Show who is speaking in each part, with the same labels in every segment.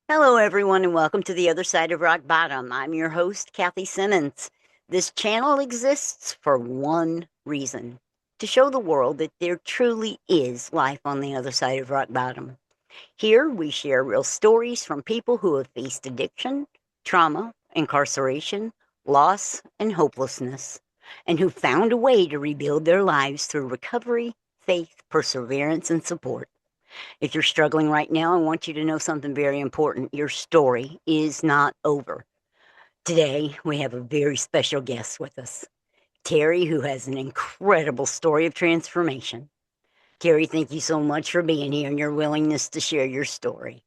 Speaker 1: Hello, everyone, and welcome to the other side of rock bottom. I'm your host, Kathy Simmons. This channel exists for one reason to show the world that there truly is life on the other side of rock bottom. Here, we share real stories from people who have faced addiction, trauma, incarceration, loss, and hopelessness, and who found a way to rebuild their lives through recovery, faith, perseverance, and support. If you're struggling right now, I want you to know something very important. Your story is not over. Today, we have a very special guest with us, Terry, who has an incredible story of transformation. Terry, thank you so much for being here and your willingness to share your story.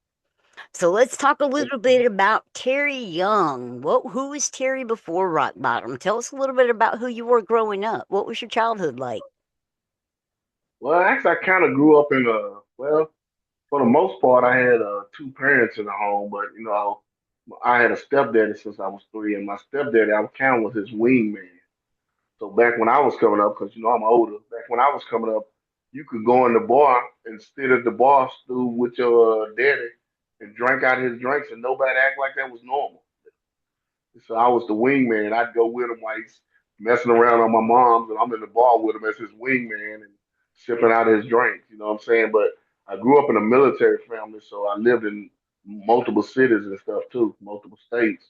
Speaker 1: So let's talk a little bit about Terry Young. Who was Terry before rock bottom? Tell us a little bit about who you were growing up. What was your childhood like?
Speaker 2: Well, actually, I kind of grew up in for the most part, I had two parents in the home, but I had a stepdaddy since I was three, and my stepdaddy, I kind of was his wingman. So back when I was coming up, because I'm older, back when I was coming up, you could go in the bar and sit at the bar stool with your daddy and drink out his drinks, and nobody act like that was normal. So I was the wingman. I'd go with him while he's messing around on my mom's, and I'm in the bar with him as his wingman and sipping out his drinks. You know what I'm saying? But I grew up in a military family, so I lived in multiple cities and stuff too, multiple states.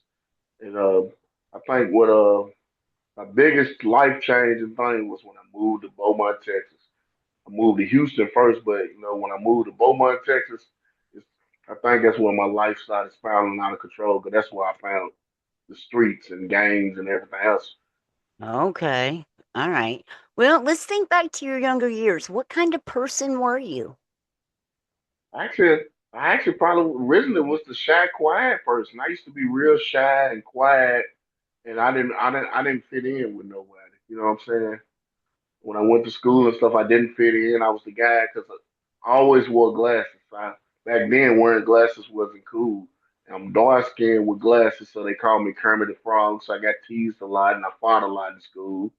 Speaker 2: And I think what my biggest life changing thing was when I moved to Beaumont, Texas. I moved to Houston first, but when I moved to Beaumont, Texas, it's, I think that's when my life started spiraling out of control. Because that's where I found the streets and gangs and everything else.
Speaker 1: Okay. All right. Well, let's think back to your younger years. What kind of person were you?
Speaker 2: Actually, I actually probably originally was the shy, quiet person. I used to be real shy and quiet, and I didn't fit in with nobody. You know what I'm saying? When I went to school and stuff, I didn't fit in. I was the guy because I always wore glasses. Back then, wearing glasses wasn't cool. And I'm dark skinned with glasses, so they called me Kermit the Frog. So I got teased a lot, and I fought a lot in school.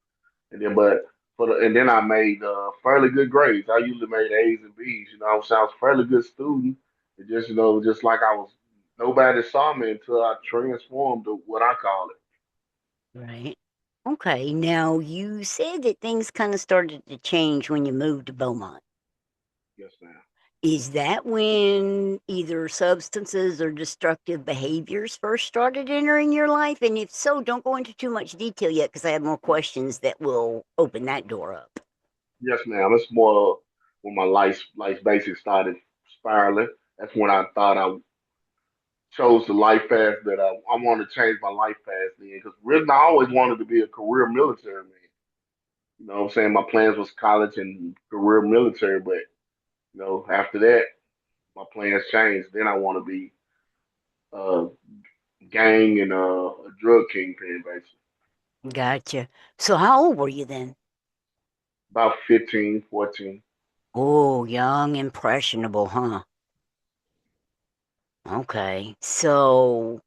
Speaker 2: And then I made fairly good grades. I usually made A's and B's. So I was a fairly good student. It just just like I was, nobody saw me until I transformed to what I call it.
Speaker 1: Right. Okay. Now, you said that things kind of started to change when you moved to Beaumont.
Speaker 2: Yes, ma'am.
Speaker 1: Is that when either substances or destructive behaviors first started entering your life? And if so, don't go into too much detail yet because I have more questions that will open that door up.
Speaker 2: Yes, ma'am. It's more when my life basically started spiraling. That's when I thought I chose the life path that I wanted to change my life path then. Because really, I always wanted to be a career military man. You know what I'm saying? My plans was college and career military, but after that, my plans changed. Then I want to be uh, gang and a drug kingpin, basically.
Speaker 1: Gotcha. So, how old were you then?
Speaker 2: About 15, 14.
Speaker 1: Oh, young, impressionable, huh? Okay. So,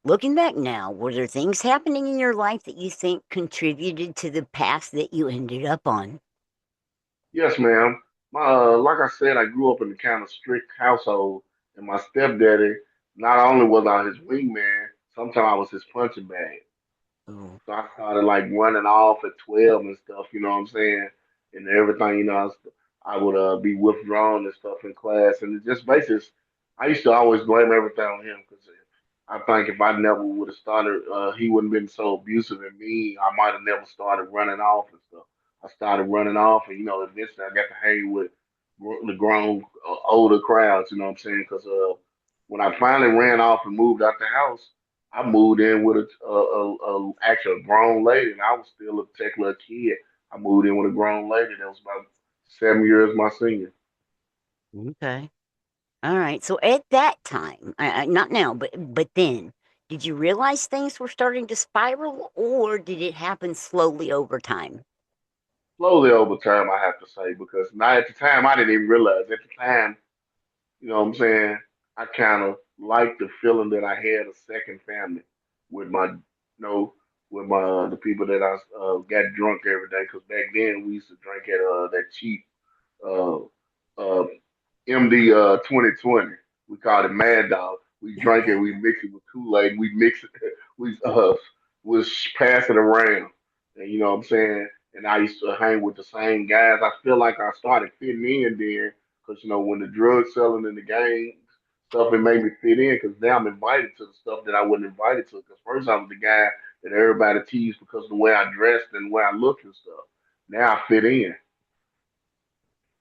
Speaker 1: looking back now, were there things happening in your life that you think contributed to the path that you ended up on?
Speaker 2: Yes, ma'am. Like I said, I grew up in a kind of strict household, and my stepdaddy, not only was I his wingman, sometimes I was his punching bag.
Speaker 1: Ooh,
Speaker 2: So I started like running off at 12 and stuff, you know what I'm saying? And everything, I would be withdrawn and stuff in class. And it just basically, I used to always blame everything on him because I think if I never would have started, he wouldn't been so abusive and mean. I might have never started running off and stuff. I started running off, and eventually I got to hang with the grown, older crowds. You know what I'm saying? Because when I finally ran off and moved out the house, I moved in with a actual grown lady, and I was still a particular kid. I moved in with a grown lady that was about 7 years my senior.
Speaker 1: okay. All right. So at that time, not now, but then, did you realize things were starting to spiral, or did it happen slowly over time?
Speaker 2: Slowly over time, I have to say, because now at the time I didn't even realize. At the time, you know what I'm saying? I kind of liked the feeling that I had a second family with with my the people that I got drunk every day. Because back then we used to drink at that cheap uh, uh, MD 2020. We called it Mad Dog. We drank it. We mixed it with Kool-Aid. We mix it. We was pass it around. And you know what I'm saying. And I used to hang with the same guys. I feel like I started fitting in there because you know when the drug selling in the gang stuff, it made me fit in because now I'm invited to the stuff that I wasn't invited to. Because first I was the guy that everybody teased because of the way I dressed and the way I looked and stuff. Now I fit in.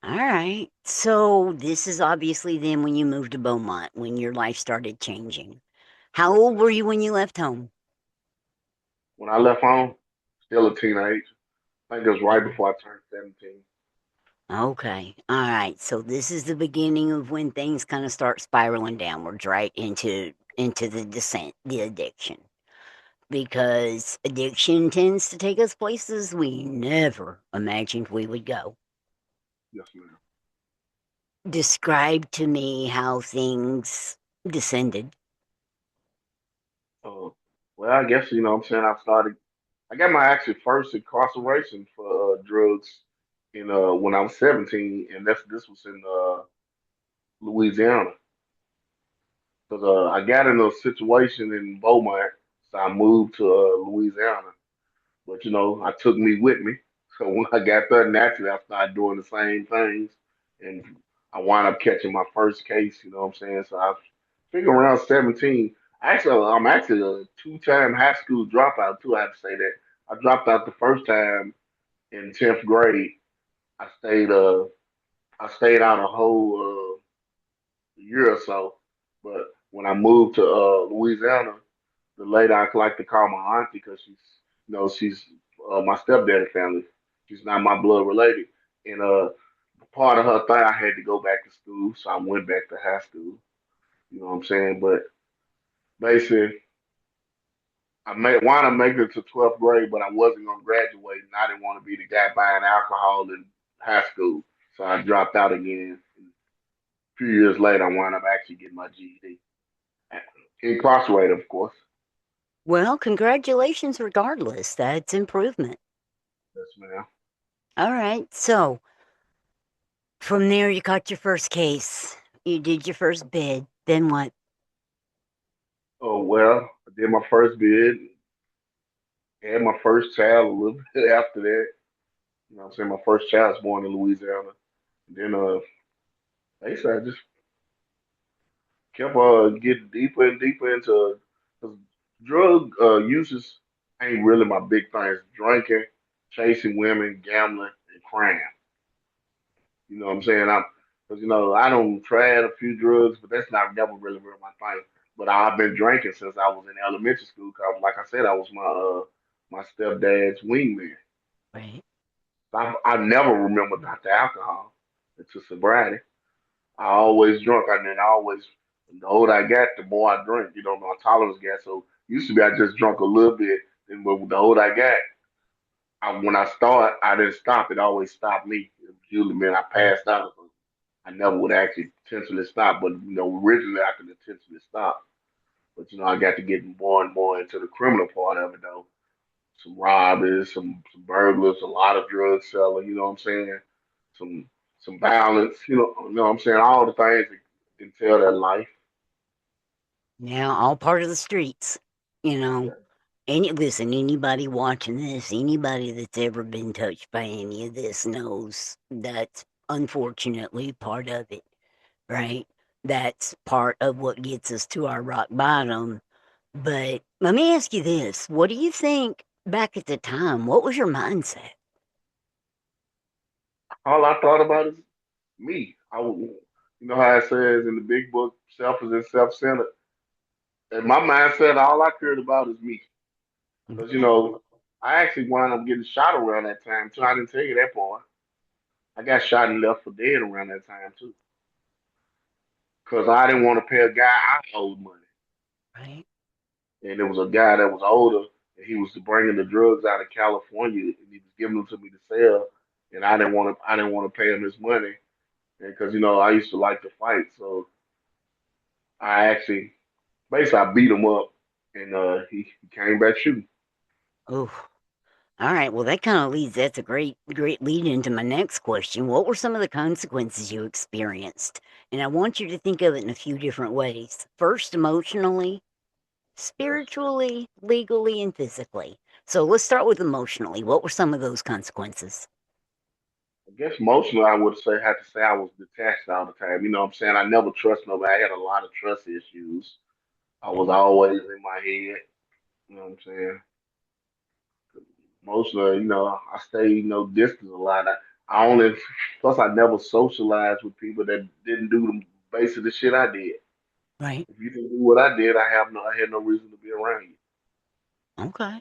Speaker 1: All right. So this is obviously then when you moved to Beaumont, when your life started changing. How
Speaker 2: Yes,
Speaker 1: old
Speaker 2: ma'am.
Speaker 1: were you when you left home?
Speaker 2: When I left home, still a teenager. I think it was right before I turned 17.
Speaker 1: Okay. All right. So this is the beginning of when things kind of start spiraling downwards, right? Into the descent, the addiction. Because addiction tends to take us places we never imagined we would go.
Speaker 2: Yes, ma'am.
Speaker 1: Describe to me how things descended.
Speaker 2: Uh, well, I guess you know what I'm saying I got my actually first incarceration for drugs in when I was 17, and this was in Louisiana. Because I got in a situation in Beaumont, so I moved to Louisiana. But you know, I took me with me. So when I got there, naturally I started doing the same things, and I wound up catching my first case. You know what I'm saying? So I figure around 17. Actually, I'm actually a two-time high school dropout too. I have to say that I dropped out the first time in 10th grade. I stayed uh I stayed out a whole year or so. But when I moved to Louisiana, the lady I like to call my auntie because she's my stepdaddy family. She's not my blood related, and part of her thing I had to go back to school, so I went back to high school. You know what I'm saying? But basically, I made wound up making it to 12th grade, but I wasn't gonna graduate, and I didn't want to be the guy buying alcohol in high school, so I dropped out again. A few years later, I wound up actually getting my GED. Incarcerated, of course.
Speaker 1: Well, congratulations, regardless. That's improvement.
Speaker 2: Yes, ma'am.
Speaker 1: All right. So from there, you caught your first case. You did your first bid. Then what?
Speaker 2: Oh well, I did my first bid, had my first child a little bit after that. You know what I'm saying? My first child was born in Louisiana. And then basically I just kept getting deeper and deeper into cause drug uses ain't really my big thing. It's drinking, chasing women, gambling, and crime. You know what I'm saying? I'm because you know I don't tried a few drugs, but that's not never really my thing. But I've been drinking since I was in elementary school. Cause like I said, I was my stepdad's wingman.
Speaker 1: Right.
Speaker 2: I never remember about the alcohol until sobriety. I always drunk, and then I always the older I got, the more I drink. You know, my tolerance got so used to be I just drunk a little bit, and but the older I got, when I start, I didn't stop. It always stopped me. It usually meant I
Speaker 1: Right.
Speaker 2: passed out. I never would actually intentionally stop, but you know, originally I could intentionally stop. But you know, I got to get more and more into the criminal part of it though. Some robberies, some burglars, a lot of drug selling. You know what I'm saying? Some some violence. You know what I'm saying? All the things that can tell that life.
Speaker 1: Now, all part of the streets. You know,
Speaker 2: Yeah.
Speaker 1: listen, anybody watching this, anybody that's ever been touched by any of this knows that's unfortunately part of it, right? That's part of what gets us to our rock bottom. But let me ask you this. What do you think back at the time? What was your mindset?
Speaker 2: All I thought about is me. You know how it says in the big book, self is in self-centered. And my mindset, all I cared about is me. Because, you
Speaker 1: Okay.
Speaker 2: know, I actually wound up getting shot around that time, too. I didn't tell you that part. I got shot and left for dead around that time, too. Because I didn't want to pay a guy I owed money.
Speaker 1: Right.
Speaker 2: And there was a guy that was older, and he was bringing the drugs out of California, and he was giving them to me to sell. And I didn't want to pay him his money. And because, you know, I used to like to fight. So I actually, basically, I beat him up, and he came back shooting.
Speaker 1: Oh. All right. Well, that kind of leads, that's a great lead into my next question. What were some of the consequences you experienced? And I want you to think of it in a few different ways. First, emotionally,
Speaker 2: Yes.
Speaker 1: spiritually, legally, and physically. So let's start with emotionally. What were some of those consequences?
Speaker 2: I guess mostly I would say have to say I was detached all the time. You know what I'm saying? I never trust nobody. I had a lot of trust issues. I was
Speaker 1: Okay.
Speaker 2: always in my head. You know what I'm saying? Mostly, I stay, distant a lot. I only plus I never socialized with people that didn't do the base of the shit I did.
Speaker 1: Right.
Speaker 2: If you didn't do what I did, I had no reason to be around you.
Speaker 1: Okay.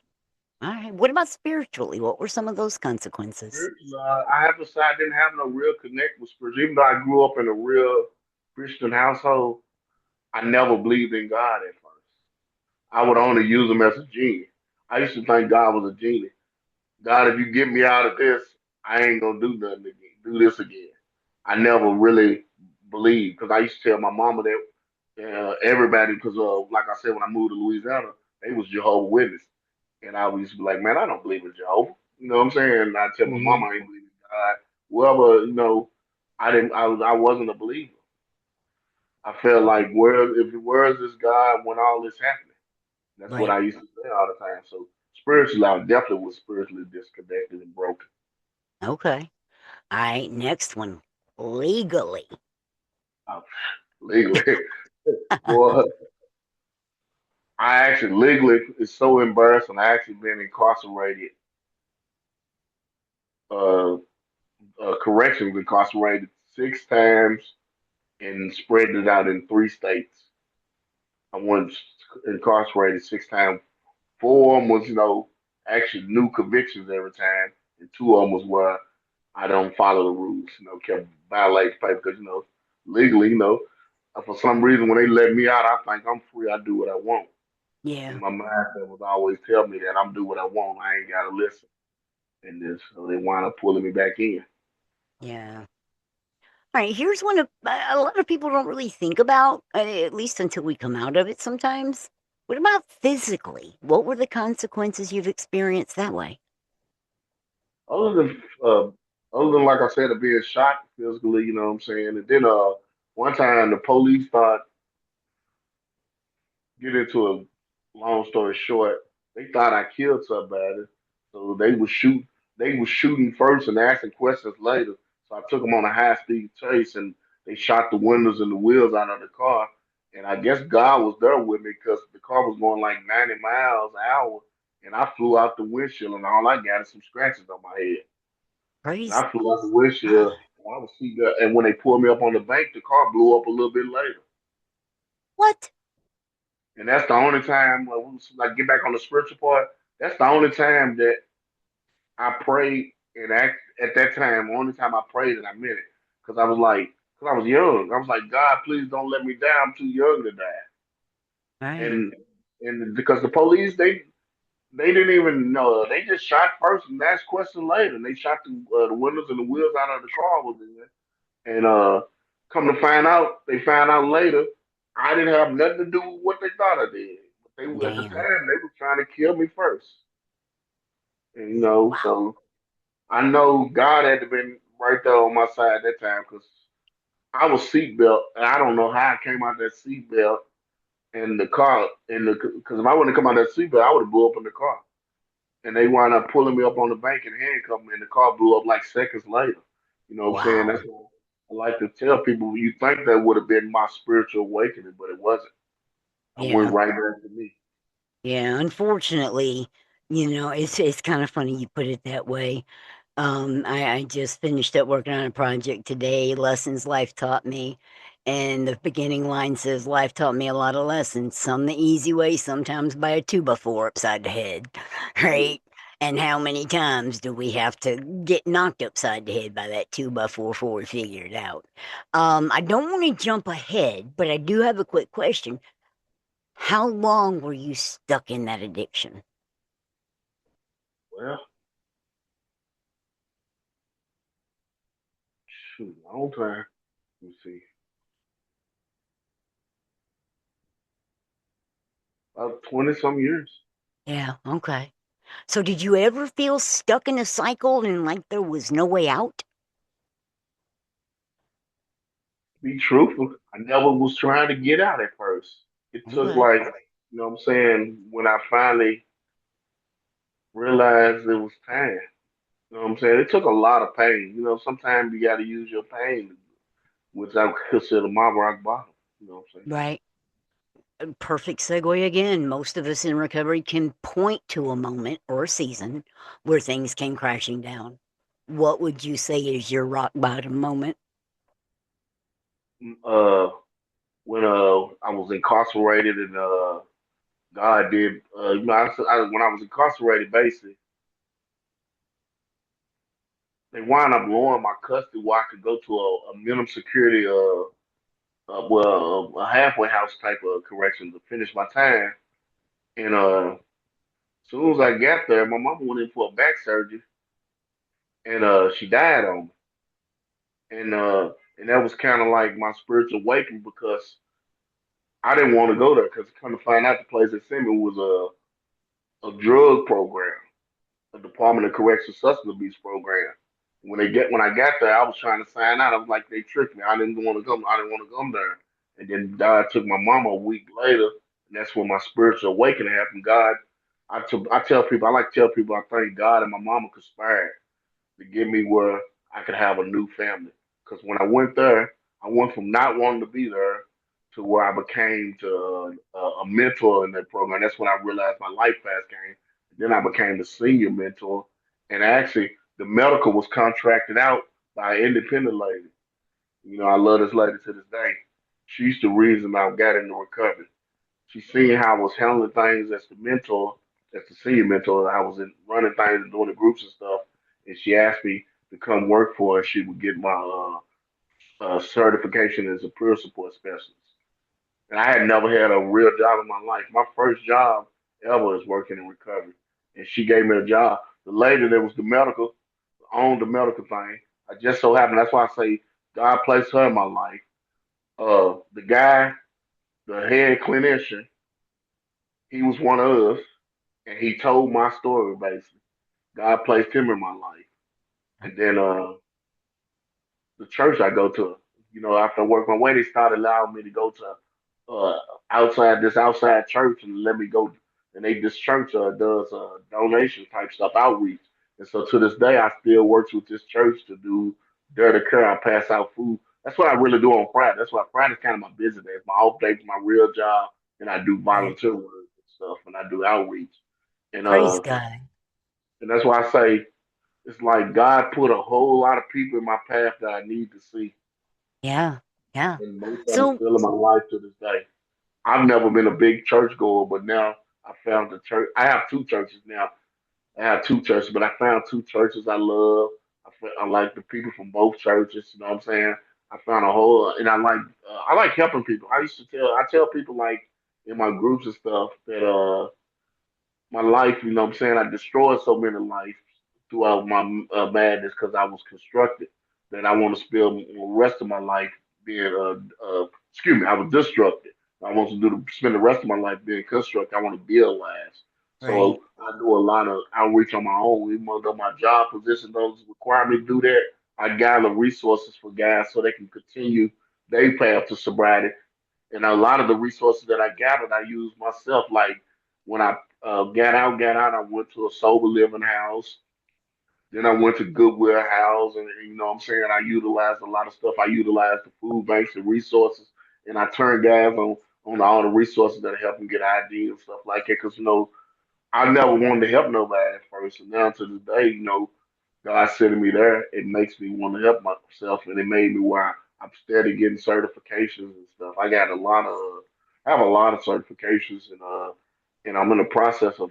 Speaker 1: All right. What about spiritually? What were some of those consequences?
Speaker 2: Spiritual, I have to say I didn't have no real connect with spiritual. Even though I grew up in a real Christian household, I never believed in God at first. I would only use him as a genie. I used to think God was a genie. God, if you get me out of this, I ain't gonna do nothing again. Do this again. I never really believed because I used to tell my mama that everybody, because like I said, when I moved to Louisiana, they was Jehovah Witness, and I used to be like, man, I don't believe in Jehovah. You know what I'm saying? And I tell my
Speaker 1: Hmm.
Speaker 2: mama I ain't believe in God. Whoever, I didn't. I wasn't a believer. I felt like where is this God when all this happening? That's what
Speaker 1: Right.
Speaker 2: I used to say all the time. So spiritually, I definitely was spiritually disconnected and broken.
Speaker 1: Okay. All right. Next one. Legally.
Speaker 2: I, legally, boy, I actually legally it's so embarrassing. I actually been incarcerated, uh, corrections incarcerated 6 times and spread it out in 3 states. I was incarcerated 6 times. Four of them was, actually new convictions every time, and two of them was where I don't follow the rules. Kept violating paper because, legally, for some reason when they let me out, I think I'm free. I do what I want. And
Speaker 1: Yeah.
Speaker 2: my mindset was always tell me that I'm do what I want. I ain't gotta listen. And then so they wind up pulling me back in.
Speaker 1: Yeah. All right. Here's one of a lot of people don't really think about, at least until we come out of it sometimes. What about physically? What were the consequences you've experienced that way?
Speaker 2: Other than uh, other than like I said, of being shot physically, you know what I'm saying. And then one time the police thought get into a long story short, they thought I killed somebody, so they was shooting first and asking questions later. So I took them on a high speed chase, and they shot the windows and the wheels out of the car. And I guess God was there with me because the car was going like 90 miles an hour, and I flew out the windshield, and all I got is some scratches on my head. And
Speaker 1: Praise
Speaker 2: I flew out the
Speaker 1: God.
Speaker 2: windshield, and I was see that. And when they pulled me up on the bank, the car blew up a little bit later.
Speaker 1: What?
Speaker 2: And that's the only time, like get back on the spiritual part. That's the only time that I prayed and at that time, only time I prayed and I meant it, because I was like, because I was young. I was like, God, please don't let me die. I'm too young to die.
Speaker 1: Right.
Speaker 2: And because the police, they didn't even know. They just shot first and asked questions later. And they shot the windows and the wheels out of the car was in there. And come to find out, they found out later, I didn't have nothing to do with what they thought I did. But they at the
Speaker 1: Damn.
Speaker 2: time they were trying to kill me first. And
Speaker 1: Wow.
Speaker 2: so I know God had to been right there on my side that time because I was seatbelt and I don't know how I came out that seatbelt in the car in the because if I wouldn't have come out that seatbelt, I would have blew up in the car. And they wound up pulling me up on the bank and handcuffed me, and the car blew up like seconds later. You know what I'm saying? That's
Speaker 1: Wow.
Speaker 2: what I like to tell people. You think that would have been my spiritual awakening, but it wasn't. I went
Speaker 1: Yeah.
Speaker 2: right back to me.
Speaker 1: Yeah. Unfortunately, it's kind of funny you put it that way. I just finished up working on a project today, lessons life taught me. And the beginning line says, Life taught me a lot of lessons, some the easy way, sometimes by a two by four upside the head,
Speaker 2: Yeah.
Speaker 1: right? And how many times do we have to get knocked upside the head by that two by four before we figure it out? I don't want to jump ahead, but I do have a quick question. How long were you stuck in that addiction?
Speaker 2: Well, shoot, long time. Let me see, about 20 some years.
Speaker 1: Yeah, okay. So, did you ever feel stuck in a cycle and like there was no way out?
Speaker 2: Be truthful, I never was trying to get out at first. It took
Speaker 1: Okay.
Speaker 2: like, you know what I'm saying, when I finally realized it was time. You know what I'm saying? It took a lot of pain. You know, sometimes you got to use your pain, which I consider my rock bottom. You know what I'm saying?
Speaker 1: Right. Perfect segue again. Most of us in recovery can point to a moment or a season where things came crashing down. What would you say is your rock bottom moment?
Speaker 2: Uh, when I was incarcerated and God did, you know, when I was incarcerated, basically they wound up lowering my custody where I could go to a minimum security, well, a halfway house type of correction to finish my time. And as soon as I got there, my mama went in for a back surgery, and she died on me. And that was kind of like my spiritual awakening because I didn't want to go there because come to find out the place that sent me was a drug program, a Department of Correctional Substance Abuse program. When I got there, I was trying to sign out. I was like, they tricked me. I didn't want to come. I didn't want to come there. And then God took my mama a week later, and that's when my spiritual awakening happened. I tell people, I like to tell people, I thank God and my mama conspired to get me where I could have a new family. Because when I went there, I went from not wanting to be there to where I became to a mentor in that program. That's when I realized my life path came. Then I became the senior mentor, and actually the medical was contracted out by an independent lady. You know, I love this lady to this day. She's the reason I got into recovery. She seen how I was handling things as the mentor, as the senior mentor. I was running things and doing the groups and stuff. And she asked me to come work for her. She would get my certification as a peer support specialist. And I had never had a real job in my life. My first job ever is working in recovery. And she gave me a job. The lady that was the medical, owned the medical thing. I just so happened, that's why I say God placed her in my life. The guy, the head clinician, he was one of us. And he told my story basically. God placed him in my life, and then the church I go to, you know, after I worked my way, they started allowing me to go to outside church and let me go. And this church does donation type stuff, outreach. And so to this day, I still work with this church to do dirty care. I pass out food. That's what I really do on Friday. That's why Friday's kind of my busy day. It's my off day for my real job, and I do
Speaker 1: Right.
Speaker 2: volunteer work and stuff, and I do outreach. And
Speaker 1: Praise God.
Speaker 2: that's why I say it's like God put a whole lot of people in my path that I need to see,
Speaker 1: Yeah. Yeah.
Speaker 2: and most of them
Speaker 1: So,
Speaker 2: still in my life to this day. I've never been a big church goer, but now I found the church. I have two churches now. I have two churches, but I found two churches I love. I like the people from both churches. You know what I'm saying? I found a whole, and I like helping people. I tell people like in my groups and stuff that my life, you know what I'm saying? I destroyed so many lives throughout my madness because I was constructed that I want to spend the rest of my life being, I was destructed. I want to spend the rest of my life being constructed. I want to build lives.
Speaker 1: right,
Speaker 2: So I do a lot of outreach on my own, even though my job position doesn't require me to do that. I gather resources for guys so they can continue their path to sobriety, and a lot of the resources that I gathered, I used myself. Like when I got out, I went to a sober living house. Then I went to Goodwill House, and you know what I'm saying, I utilized a lot of stuff. I utilized the food banks and resources, and I turned guys on all the resources that help them get ID and stuff like that. Because you know, I never wanted to help nobody at first, and now to this day, you know, God sending me there, it makes me want to help myself, and it made me where I'm steady getting certifications and stuff. I have a lot of certifications, and I'm in the process of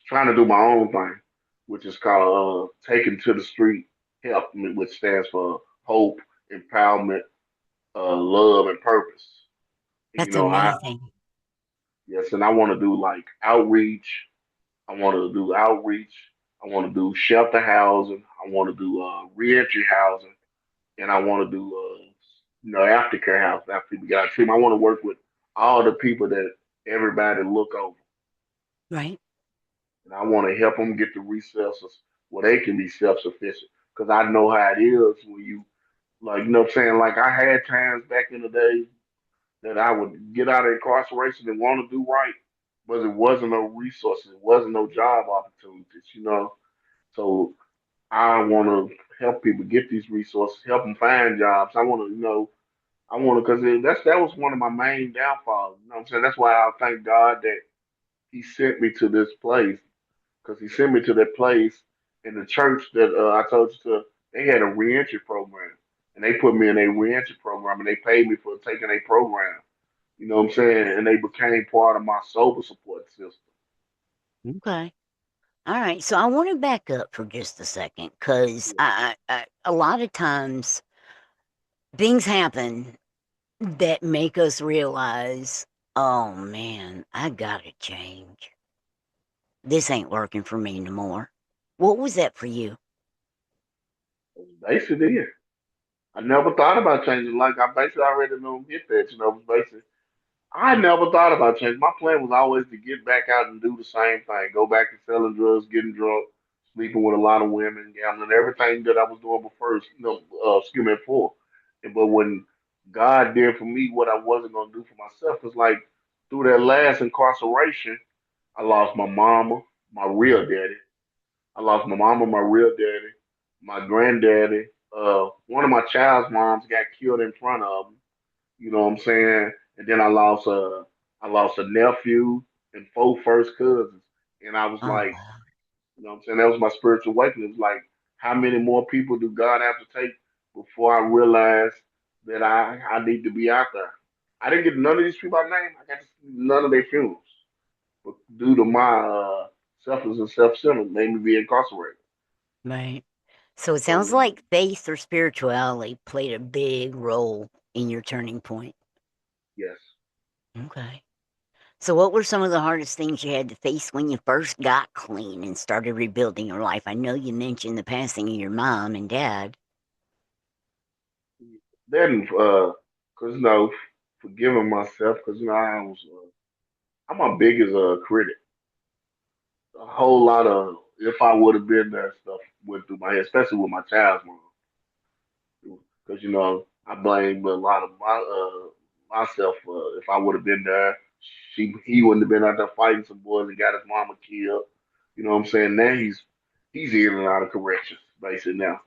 Speaker 2: trying to do my own thing, which is called Taken to the Street Help, which stands for Hope, Empowerment, Love, and Purpose. You
Speaker 1: that's
Speaker 2: know,
Speaker 1: amazing.
Speaker 2: yes, and I want to do like outreach. I want to do outreach. I want to do shelter housing. I want to do reentry housing, and I want to do aftercare house after people get out of treatment. I want to work with all the people that everybody look over.
Speaker 1: Right.
Speaker 2: and I want to help them get the resources where they can be self-sufficient. Because I know how it is when you, like, you know what I'm saying? Like, I had times back in the day that I would get out of incarceration and want to do right, but it wasn't no resources, it wasn't no job opportunities, you know? So I want to help people get these resources, help them find jobs. I want to, I want to, because that was one of my main downfalls. You know what I'm saying? That's why I thank God that He sent me to this place, because He sent me to that place in the church that I told you to. They had a reentry program, and they put me in a reentry program, and they paid me for taking a program. You know what I'm saying? And they became part of my sober support system.
Speaker 1: Okay. All right. So I want to back up for just a second because
Speaker 2: Yeah,
Speaker 1: a lot of times things happen that make us realize, oh man, I gotta change. This ain't working for me no more. What was that for you?
Speaker 2: that's basically it. I never thought about changing. Like I basically already knew hit that. You know, it was basically I never thought about changing. My plan was always to get back out and do the same thing. Go back to selling drugs, getting drunk, sleeping with a lot of women, gambling, everything that I was doing before, excuse me, before. But when God did for me what I wasn't gonna do for myself, it's like through that last incarceration, I lost my mama, my real
Speaker 1: Mhm.
Speaker 2: daddy. I lost my mama, my real daddy, my granddaddy. One of my child's moms got killed in front of me. You know what I'm saying? And then I lost a nephew and four first cousins. And I was
Speaker 1: Oh,
Speaker 2: like, you know what I'm saying? That was my spiritual awakening. It was like, how many more people do God have to take before I realized that I need to be out there? I didn't get none of these people I named. I got to see none of their funerals. But due to my selfless and self-centered, made me be incarcerated.
Speaker 1: right. So it sounds
Speaker 2: So
Speaker 1: like faith or spirituality played a big role in your turning point.
Speaker 2: yes.
Speaker 1: Okay. So, what were some of the hardest things you had to face when you first got clean and started rebuilding your life? I know you mentioned the passing of your mom and dad.
Speaker 2: Then, cause forgiving myself, cause I'm my biggest critic. A whole lot of if I would have been there stuff went through my head, especially with my child's mom, cause I blame a lot of myself. If I would have been there, he wouldn't have been out there fighting some boys and got his mama killed. You know what I'm saying? Now he's in and out of corrections basically now.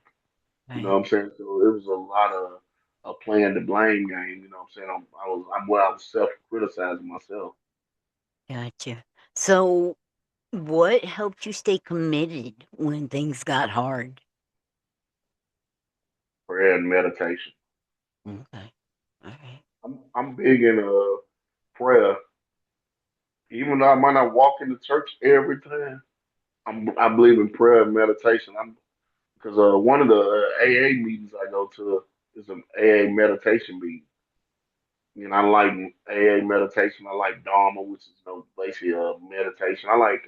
Speaker 2: You know
Speaker 1: Right.
Speaker 2: what I'm saying? So it was a lot of a playing the blame game. You know what I'm saying? I was self criticizing myself.
Speaker 1: Gotcha. So, what helped you stay committed when things got hard?
Speaker 2: Prayer and meditation.
Speaker 1: Okay. All right.
Speaker 2: I'm big in prayer. Even though I might not walk into church every time, I believe in prayer and meditation. I'm because one of the AA meetings I go to is an AA meditation meeting. You know, I like AA meditation. I like Dharma, which is basically meditation. I like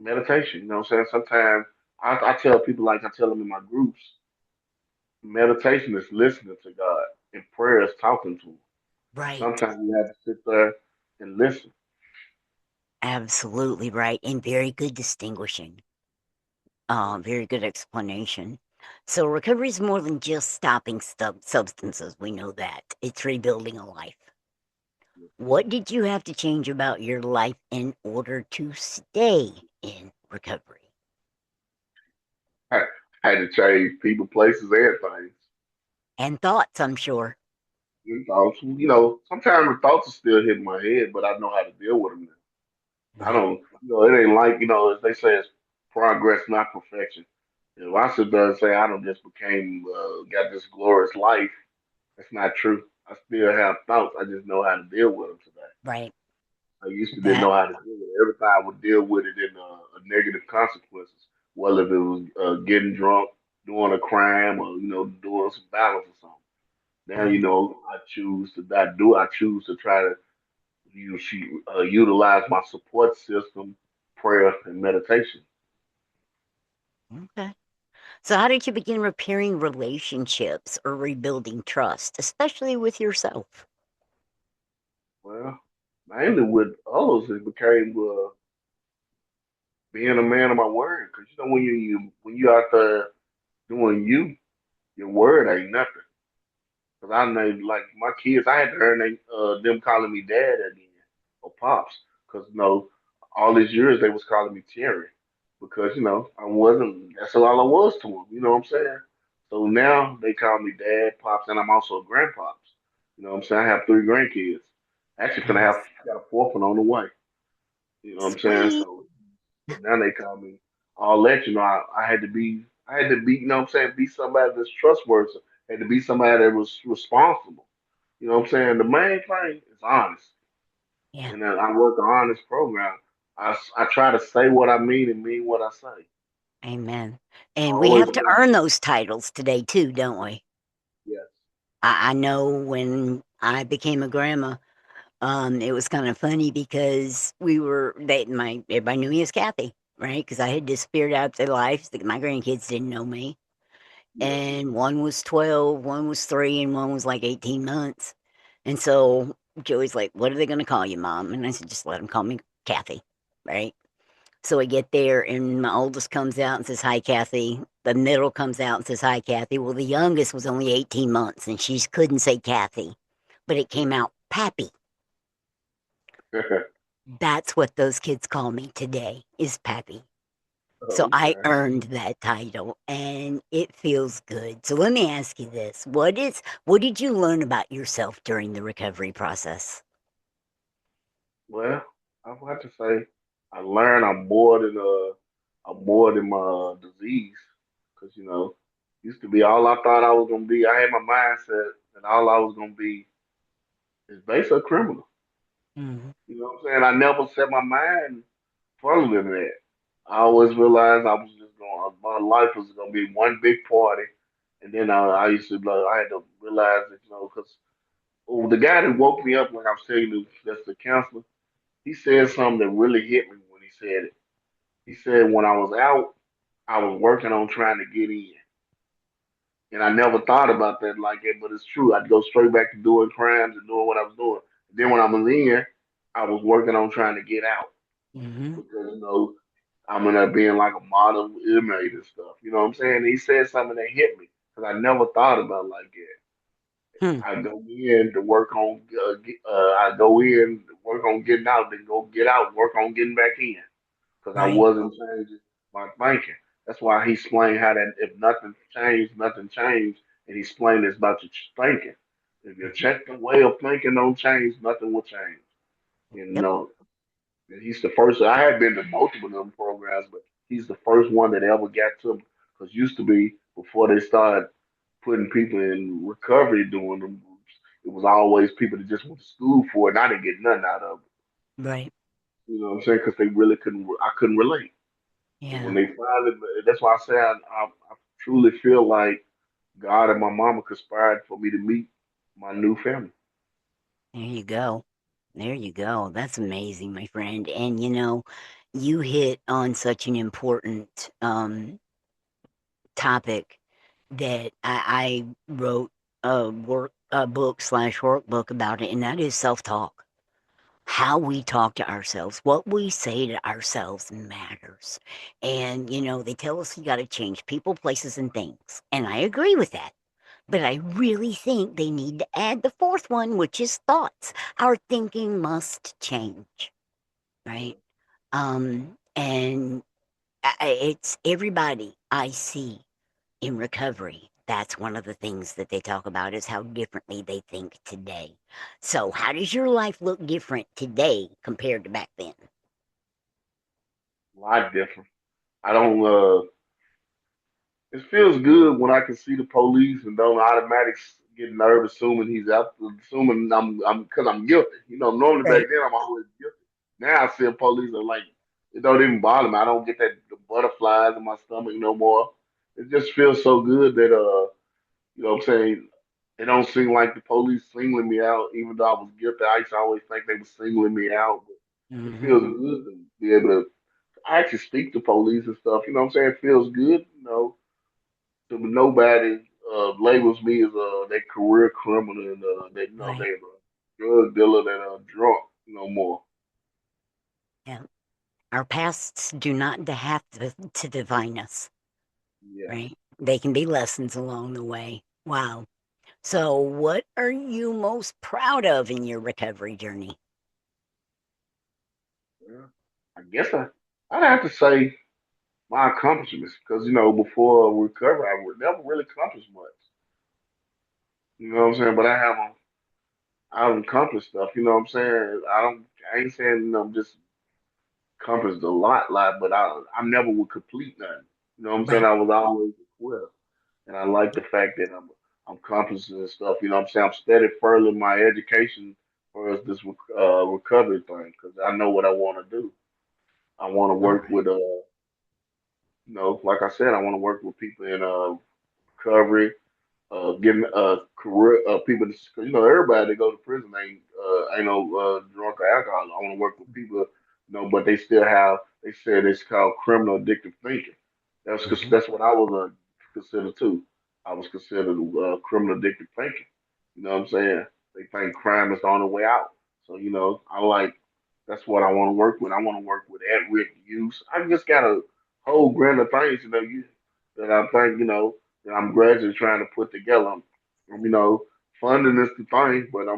Speaker 2: meditation. You know what I'm saying? Sometimes I tell people, like I tell them in my groups, meditation is listening to God, and prayer is talking to Him. And
Speaker 1: Right.
Speaker 2: sometimes you have to sit there and listen.
Speaker 1: Absolutely right. And very good distinguishing. Very good explanation. So, recovery is more than just stopping substances. We know that. It's rebuilding a life. What did you have to change about your life in order to stay in recovery?
Speaker 2: I had to change people, places, and things.
Speaker 1: And thoughts, I'm sure.
Speaker 2: Thoughts, sometimes the thoughts are still hitting my head, but I know how to deal with them now. I
Speaker 1: Right.
Speaker 2: don't, it ain't like, as they say, it's progress, not perfection. If I sit there and say I don't just became, got this glorious life, that's not true. I still have thoughts. I just know how to deal with them today.
Speaker 1: Right.
Speaker 2: I used to didn't
Speaker 1: That,
Speaker 2: know how to deal with it. Every time I would deal with it in a negative consequences, whether if it was getting drunk, doing a crime, or doing some violence or something. Now
Speaker 1: right.
Speaker 2: I choose to not do. I choose to try to utilize my support system, prayer, and meditation.
Speaker 1: Okay. So, how did you begin repairing relationships or rebuilding trust, especially with yourself?
Speaker 2: Well, mainly with others, it became being a man of my word. Because you know when you out there doing you, your word ain't nothing. Cause I know, like my kids, I had to earn them calling me dad again or pops. Cause all these years they was calling me Terry, because I wasn't. That's all I was to them. You know what I'm saying? So now they call me dad, pops, and I'm also a grandpops. You know what I'm saying? I have three grandkids. Actually, gonna have
Speaker 1: Nice.
Speaker 2: got a fourth one on the way. You know what I'm saying?
Speaker 1: Sweet.
Speaker 2: So now they call me all that. I had to be, you know what I'm saying, be somebody that's trustworthy. Had to be somebody that was responsible. You know what I'm saying? The main thing is honest.
Speaker 1: Yeah.
Speaker 2: And then I work an honest program. I try to say what I mean and mean what I say.
Speaker 1: Amen.
Speaker 2: I
Speaker 1: And we
Speaker 2: always
Speaker 1: have to
Speaker 2: been,
Speaker 1: earn those titles today too, don't we?
Speaker 2: yes.
Speaker 1: I know when I became a grandma, it was kind of funny because we were they my everybody knew me as Kathy, right? Because I had disappeared out of their lives. My grandkids didn't know me,
Speaker 2: Yeah.
Speaker 1: and one was 12, one was 3, and one was like 18 months. And so Joey's like, "What are they going to call you, Mom?" And I said, "Just let them call me Kathy," right? So I get there, and my oldest comes out and says, "Hi, Kathy." The middle comes out and says, "Hi, Kathy." Well, the youngest was only 18 months, and she couldn't say Kathy, but it came out Pappy. That's what those kids call me today is Pappy. So I
Speaker 2: Okay.
Speaker 1: earned that title and it feels good. So let me ask you this. What did you learn about yourself during the recovery process?
Speaker 2: Well, I have to say, I learned I'm more than my disease, because used to be all I thought I was gonna be. I had my mindset that all I was gonna be is basically a criminal.
Speaker 1: Hmm.
Speaker 2: You know what I'm saying? I never set my mind further than that. I always realized I was just going. My life was gonna be one big party, and then I used to like I had to realize that because the guy that woke me up, like I was telling you, that's the counselor. He said something that really hit me when he said it. He said when I was out, I was working on trying to get in. And I never thought about that like that, but it's true. I'd go straight back to doing crimes and doing what I was doing. Then when I was in, I was working on trying to get out
Speaker 1: Hmm.
Speaker 2: because I'm gonna being like a model inmate and stuff. You know what I'm saying? He said something that hit me because I never thought about it like that.
Speaker 1: Hmm.
Speaker 2: I go in to work on, I go in to work on getting out, then go get out, work on getting back in because I
Speaker 1: Right.
Speaker 2: wasn't changing my thinking. That's why he explained how that if nothing changed, nothing changed, and he explained this about your thinking. If your
Speaker 1: Hmm.
Speaker 2: the way of thinking don't change, nothing will change. You
Speaker 1: Yep.
Speaker 2: know, and he's the first. I had been to multiple of them programs, but he's the first one that ever got to me. Because used to be before they started putting people in recovery doing them groups, it was always people that just went to school for it, and I didn't get nothing out of it.
Speaker 1: Right.
Speaker 2: You know what I'm saying? Because they really couldn't. I couldn't relate. But when
Speaker 1: Yeah.
Speaker 2: they finally, that's why I say I truly feel like God and my mama conspired for me to meet my new family.
Speaker 1: There you go. There you go. That's amazing, my friend. And you hit on such an important topic that I wrote a book slash workbook about it, and that is self-talk. How we talk to ourselves, what we say to ourselves matters. And they tell us you got to change people, places, and things. And I agree with that. But I really think they need to add the fourth one, which is thoughts. Our thinking must change, right? And it's everybody I see in recovery. That's one of the things that they talk about is how differently they think today. So, how does your life look different today compared to back then?
Speaker 2: A lot different. I don't. It feels good when I can see the police and don't automatically get nervous, assuming he's out, assuming because I'm guilty. Normally back
Speaker 1: Right.
Speaker 2: then I'm always guilty. Now I see the police are like, it don't even bother me. I don't get that the butterflies in my stomach no more. It just feels so good that you know what I'm saying? It don't seem like the police singling me out, even though I was guilty. I used to always think they were singling me out. But it
Speaker 1: Hmm.
Speaker 2: feels good to be able to actually speak to police and stuff. You know what I'm saying? It feels good, so nobody labels me as that career criminal and that
Speaker 1: Right.
Speaker 2: they a drug dealer that drunk no more.
Speaker 1: Yeah. Our pasts do not have to define us,
Speaker 2: Yeah.
Speaker 1: right? They can be lessons along the way. Wow. So, what are you most proud of in your recovery journey?
Speaker 2: Yeah. I guess I'd have to say my accomplishments because before recovery I would never really accomplish much. You know what I'm saying? But I've accomplished stuff. You know what I'm saying? I ain't saying just accomplished a lot, but I never would complete nothing. You know what I'm saying?
Speaker 1: Right.
Speaker 2: I was always a quitter, and I like the fact that I'm accomplishing stuff. You know what I'm saying? I'm steady furthering my education for this recovery thing because I know what I want to do. I want to
Speaker 1: All
Speaker 2: work
Speaker 1: right.
Speaker 2: with like I said, I want to work with people in recovery, giving career people. Cause, everybody that go to prison ain't no drunk or alcohol. I want to work with people, but they still have. They said it's called criminal addictive thinking. That's because
Speaker 1: Mhm.
Speaker 2: that's what I was considered too. I was considered criminal addictive thinking. You know what I'm saying? They think crime is the only way out. So I like. That's what I want to work with. I want to work with at-risk youth. I just got a whole grand of things, that I think, that I'm gradually trying to put together. You know, funding is the thing, but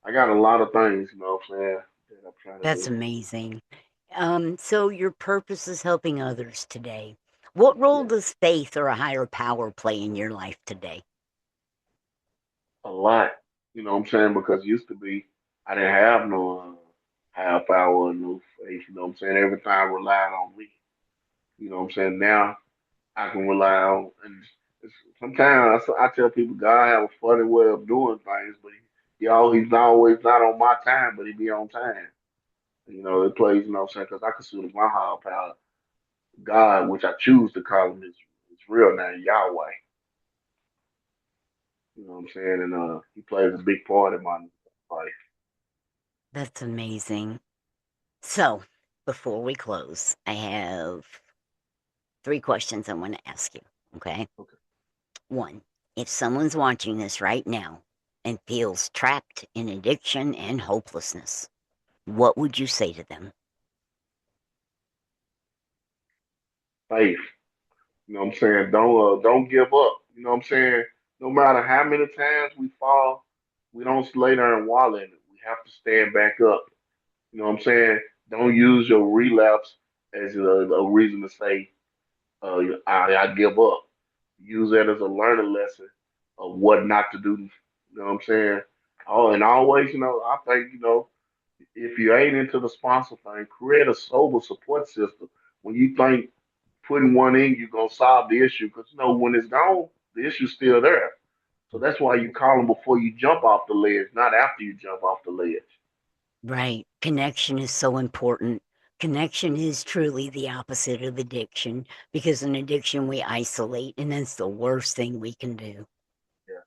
Speaker 2: I got a lot of things, what I'm saying, that I'm trying to
Speaker 1: That's
Speaker 2: do.
Speaker 1: amazing. So your purpose is helping others today. What role
Speaker 2: Yeah,
Speaker 1: does faith or a higher power play in your life today?
Speaker 2: a lot. You know what I'm saying? Because used to be, I didn't have no higher power or no faith. You know what I'm saying? Every time relied on me. You know what I'm saying? Now I can rely on, and sometimes I tell people God have a funny way of doing things, but he's always not on my time, but he be on time. It plays, what I'm saying, because I consider my higher power God, which I choose to call him his real name, Yahweh. You know what I'm saying? And he plays a big part in my life.
Speaker 1: That's amazing. So, before we close, I have three questions I want to ask you. Okay.
Speaker 2: Okay.
Speaker 1: One, if someone's watching this right now and feels trapped in addiction and hopelessness, what would you say to them?
Speaker 2: Faith. You know what I'm saying? Don't give up. You know what I'm saying? No matter how many times we fall, we don't lay there and wallow in it. We have to stand back up. You know what I'm saying? Don't use your relapse as a reason to say, I give up. Use that as a learning lesson of what not to do. You know what I'm saying? Oh, and always, I think, if you ain't into the sponsor thing, create a sober support system. When you think putting one in, you're going to solve the issue. Because, when it's gone, the issue's still there. So that's why you call them before you jump off the ledge, not after you jump off the ledge.
Speaker 1: Right. Connection is so important. Connection is truly the opposite of addiction because in addiction we isolate, and that's the worst thing we can do.
Speaker 2: Yes.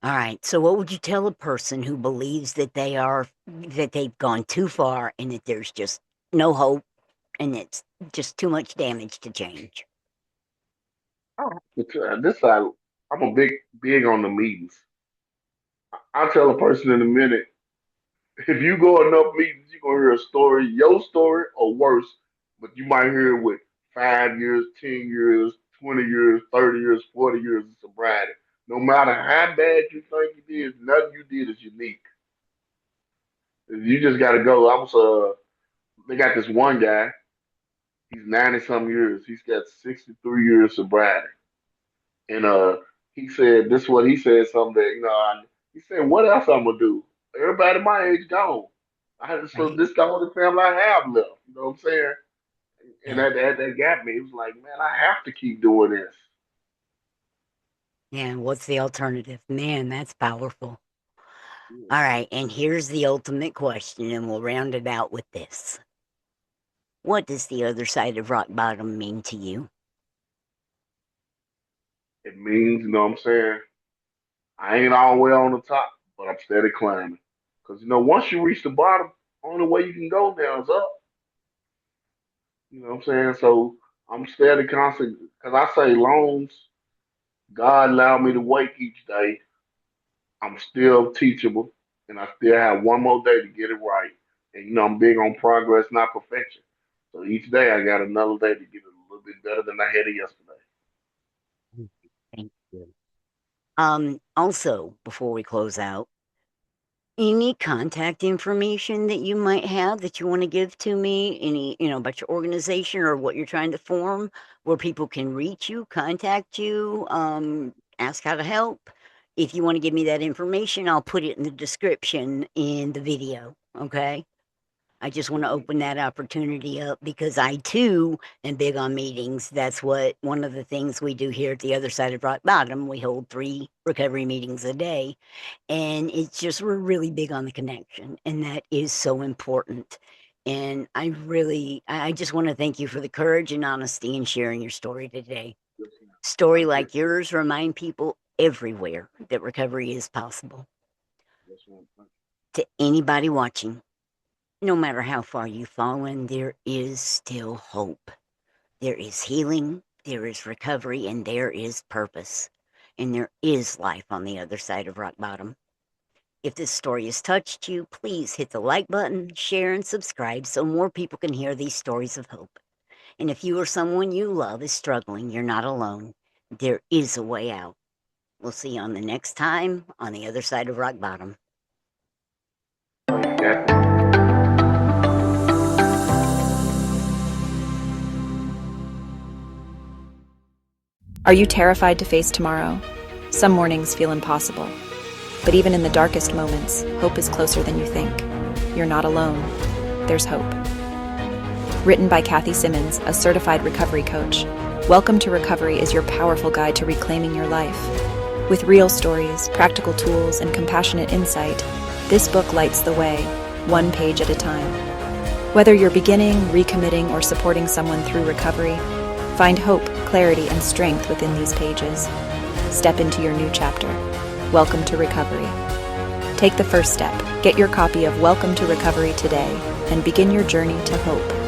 Speaker 1: All right. So what would you tell a person who believes that they've gone too far and that there's just no hope and it's just too much damage to change?
Speaker 2: But this side, I'm a big on the meetings. I'll tell a person in a minute. If you go enough meetings, you're gonna hear a story, your story or worse, but you might hear it with 5 years, 10 years, 20 years, 30 years, 40 years of sobriety. No matter how bad you think you did, nothing you did is unique. You just gotta go. They got this one guy, he's 90 some years, he's got 63 years sobriety. And he said this is what he said something that, he said, what else I'm gonna do? Everybody my age gone. So
Speaker 1: Right?
Speaker 2: this the only family I have left. You know what I'm saying? And
Speaker 1: Yeah.
Speaker 2: that got me. It was like, man, I have to keep doing this.
Speaker 1: Yeah. What's the alternative? Man, that's powerful.
Speaker 2: Yeah.
Speaker 1: All right. And here's the ultimate question, and we'll round it out with this. What does the other side of rock bottom mean to you?
Speaker 2: It means, what I'm saying, I ain't all the way on the top, but I'm steady climbing. Cause once you reach the bottom, only way you can go down is up. You know what I'm saying? So I'm steady constant. Cause I say loans, God allowed me to wake each day. I'm still teachable, and I still have one more day to get it right. And I'm big on progress, not perfection. So each day I got another day to get a little bit better than I had it yesterday.
Speaker 1: Thank you. Also, before we close out, any contact information that you might have that you want to give to me, any, about your organization or what you're trying to form, where people can reach you, contact you, ask how to help. If you want to give me that information, I'll put it in the description in the video. Okay. I just want to
Speaker 2: Okay.
Speaker 1: open that opportunity up because I too am big on meetings. That's what one of the things we do here at the other side of Rock Bottom. We hold 3 recovery meetings a day. And it's just, we're really big on the connection. And that is so important. And I just want to thank you for the courage and honesty in sharing your story today.
Speaker 2: Yes, ma'am. I
Speaker 1: Story like
Speaker 2: appreciate
Speaker 1: yours remind people everywhere that recovery is possible.
Speaker 2: it. Yes, ma'am. Thank
Speaker 1: To anybody watching, no matter how far you've fallen, there is still hope. There is healing, there is recovery, and there is purpose. And there is life on the other side of rock bottom. If this story has touched you, please hit the like button, share, and subscribe so more people can hear these stories of hope. And if you or someone you love is struggling, you're not alone. There is a way out. We'll see you on the next time on the other side of rock bottom.
Speaker 2: you, Kathy.
Speaker 3: Are you terrified to face tomorrow? Some mornings feel impossible. But even in the darkest moments, hope is closer than you think. You're not alone. There's hope. Written by Kathy Simmons, a certified recovery coach, Welcome to Recovery is your powerful guide to reclaiming your life. With real stories, practical tools, and compassionate insight, this book lights the way, one page at a time. Whether you're beginning, recommitting, or supporting someone through recovery, find hope, clarity, and strength within these pages. Step into your new chapter. Welcome to Recovery. Take the first step. Get your copy of Welcome to Recovery today and begin your journey to hope.